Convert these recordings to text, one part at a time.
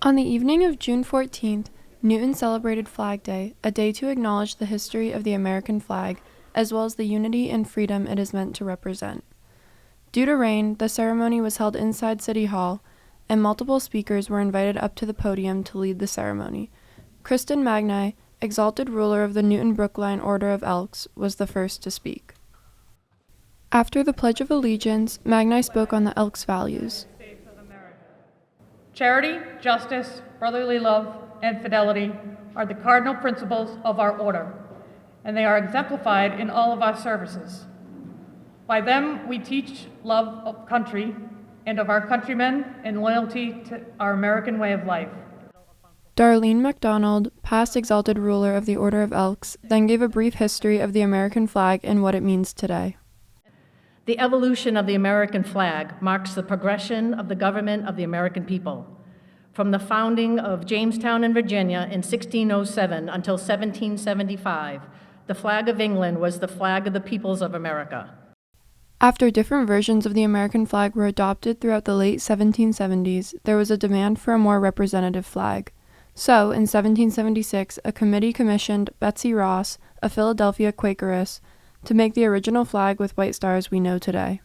On the evening of June 14th, Newton celebrated Flag Day, a day to acknowledge the history of the American flag, as well as the unity and freedom it is meant to represent. Due to rain, the ceremony was held inside City Hall, and multiple speakers were invited up to the podium to lead the ceremony. Kristen Magni, exalted ruler of the Newton-Brookline Order of Elks, was the first to speak. After the Pledge of Allegiance, Magni spoke on the Elks' values. Charity, justice, brotherly love, and fidelity are the cardinal principles of our order, and they are exemplified in all of our services. By them, we teach love of country and of our countrymen and loyalty to our American way of life. Darlene MacDonald, past exalted ruler of the Order of Elks, then gave a brief history of the American flag and what it means today. The evolution of the American flag marks the progression of the government of the American people. From the founding of Jamestown in Virginia in 1607 until 1775, the flag of England was the flag of the peoples of America. After different versions of the American flag were adopted throughout the late 1770s, there was a demand for a more representative flag. So, in 1776, a committee commissioned Betsy Ross, a Philadelphia Quakeress, to make the original flag with white stars we know today.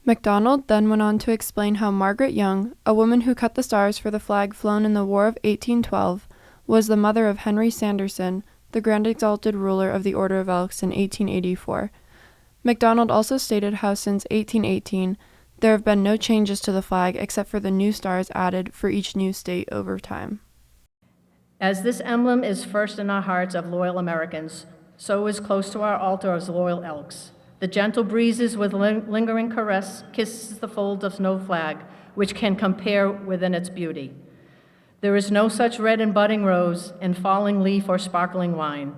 MacDonald then went on to explain how Margaret Young, a woman who cut the stars for the flag flown in the War of 1812, was the mother of Henry Sanderson, the Grand Exalted Ruler of the Order of Elks in 1884. MacDonald also stated how since 1818, there have been no changes to the flag except for the new stars added for each new state over time. As this emblem is first in our hearts of loyal Americans, so is close to our altar as loyal Elks. The gentle breezes with lingering caress kisses the folds of snow flag, which can compare within its beauty. There is no such red in budding rose, in falling leaf or sparkling wine,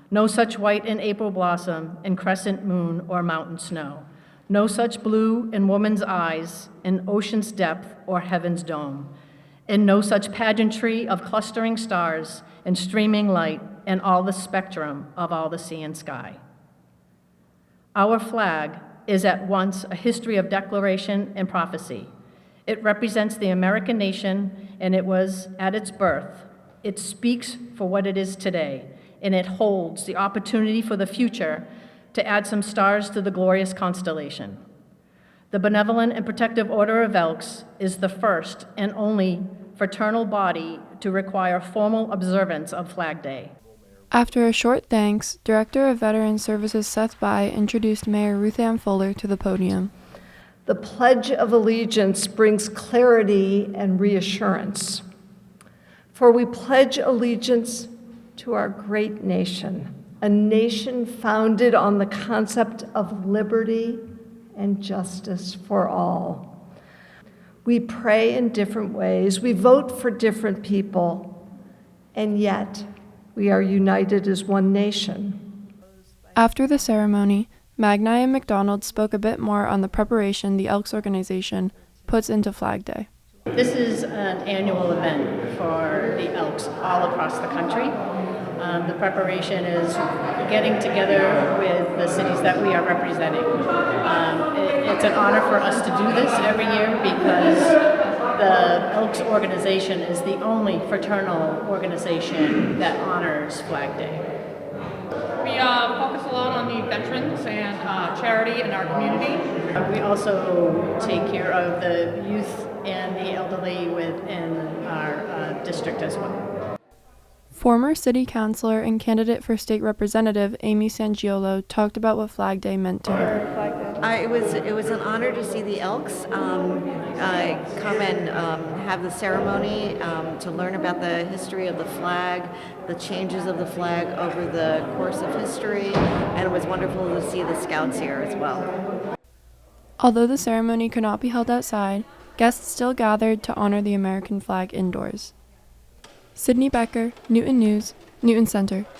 no such white in April blossom, in crescent moon or mountain snow, no such blue in woman's eyes, in ocean's depth or heaven's dome, and no such pageantry of clustering stars and streaming light and all the spectrum of all the sea and sky. Our flag is at once a history of declaration and prophecy. It represents the American nation, and it was at its birth. It speaks for what it is today, and it holds the opportunity for the future to add some stars to the glorious constellation. The Benevolent and Protective Order of Elks is the first and only fraternal body to require formal observance of Flag Day. After a short thanks, Director of Veteran Services Seth Bai introduced Mayor Ruth Ann Fuller to the podium. The Pledge of Allegiance brings clarity and reassurance. For we pledge allegiance to our great nation, a nation founded on the concept of liberty and justice for all. We pray in different ways, we vote for different people, and yet we are united as one nation. After the ceremony, Magni and MacDonald spoke a bit more on the preparation the Elks organization puts into Flag Day. This is an annual event for the Elks all across the country. The preparation is getting together with the cities that we are representing. It's an honor for us to do this every year because the Elks organization is the only fraternal organization that honors Flag Day. We focus a lot on the veterans and charity in our community. We also take care of the youth and the elderly within our district as well. Former city councilor and candidate for state representative Amy Sangiolo talked about what Flag Day meant to her. It was an honor to see the Elks come and have the ceremony, to learn about the history of the flag, the changes of the flag over the course of history, and it was wonderful to see the Scouts here as well. Although the ceremony could not be held outside, guests still gathered to honor the American flag indoors. Sydney Becker, Newton News, Newton Center.